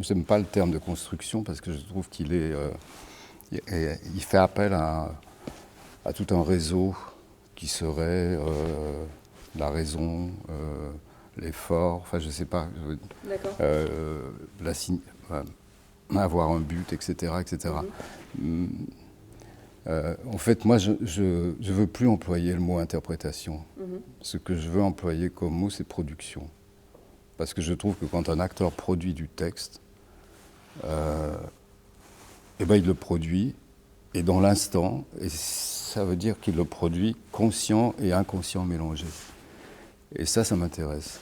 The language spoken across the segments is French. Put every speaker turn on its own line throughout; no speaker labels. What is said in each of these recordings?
j'aime pas le terme de construction parce que je trouve qu'il est, il fait appel à tout un réseau qui serait la raison, l'effort, enfin je sais pas,
D'accord.
la avoir un but, etc., etc. En fait, moi, je veux plus employer le mot interprétation. Ce que je veux employer comme mot, c'est production. Parce que je trouve que quand un acteur produit du texte, eh ben, il le produit, et dans l'instant, et ça veut dire qu'il le produit conscient et inconscient mélangés. Et ça m'intéresse.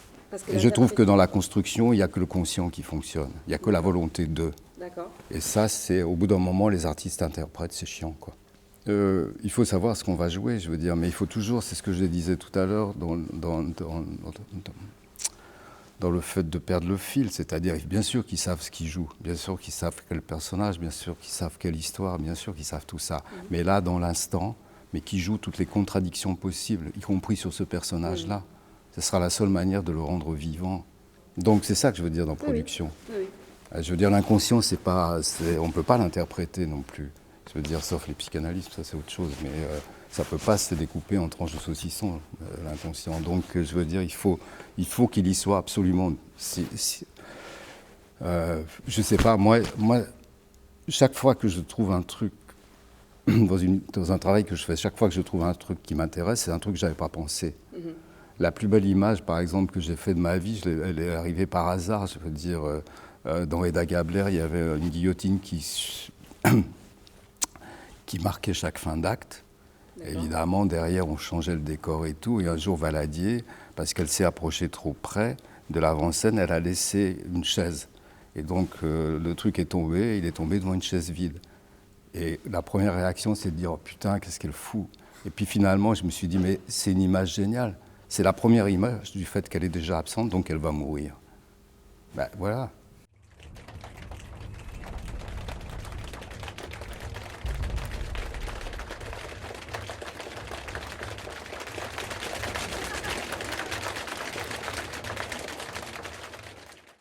Et je trouve que dans la construction, il n'y a que le conscient qui fonctionne. Il n'y a que la volonté de.
D'accord.
Et ça, c'est au bout d'un moment, les artistes interprètent, c'est chiant, quoi. Il faut savoir ce qu'on va jouer, je veux dire, mais il faut toujours, c'est ce que je disais tout à l'heure, dans le fait de perdre le fil, c'est-à-dire, bien sûr qu'ils savent ce qu'ils jouent, bien sûr qu'ils savent quel personnage, bien sûr qu'ils savent quelle histoire, bien sûr qu'ils savent tout ça. Mais là, dans l'instant, mais qui jouent toutes les contradictions possibles, y compris sur ce personnage-là, ce sera la seule manière de le rendre vivant. Donc c'est ça que je veux dire dans production.
Oui.
Je veux dire, l'inconscient, on ne peut pas l'interpréter non plus. Je veux dire, sauf les psychanalystes, ça c'est autre chose, mais ça ne peut pas se découper en tranches de saucisson, l'inconscient. Donc je veux dire, il faut qu'il y soit absolument. Je ne sais pas, moi, chaque fois que je trouve un truc, dans un travail que je fais, chaque fois que je trouve un truc qui m'intéresse, c'est un truc que je n'avais pas pensé. La plus belle image, par exemple, que j'ai fait de ma vie, elle est arrivée par hasard, je veux dire. Dans Hedda Gabler, il y avait une guillotine qui marquait chaque fin d'acte. Évidemment, derrière, on changeait le décor et tout. Et un jour, Valadier, parce qu'elle s'est approchée trop près de l'avant-scène, elle a laissé une chaise. Et donc, le truc est tombé, il est tombé devant une chaise vide. Et la première réaction, c'est de dire, oh putain, qu'est-ce qu'elle fout. Et puis finalement, je me suis dit, mais c'est une image géniale. C'est la première image du fait qu'elle est déjà absente, donc elle va mourir. Ben voilà.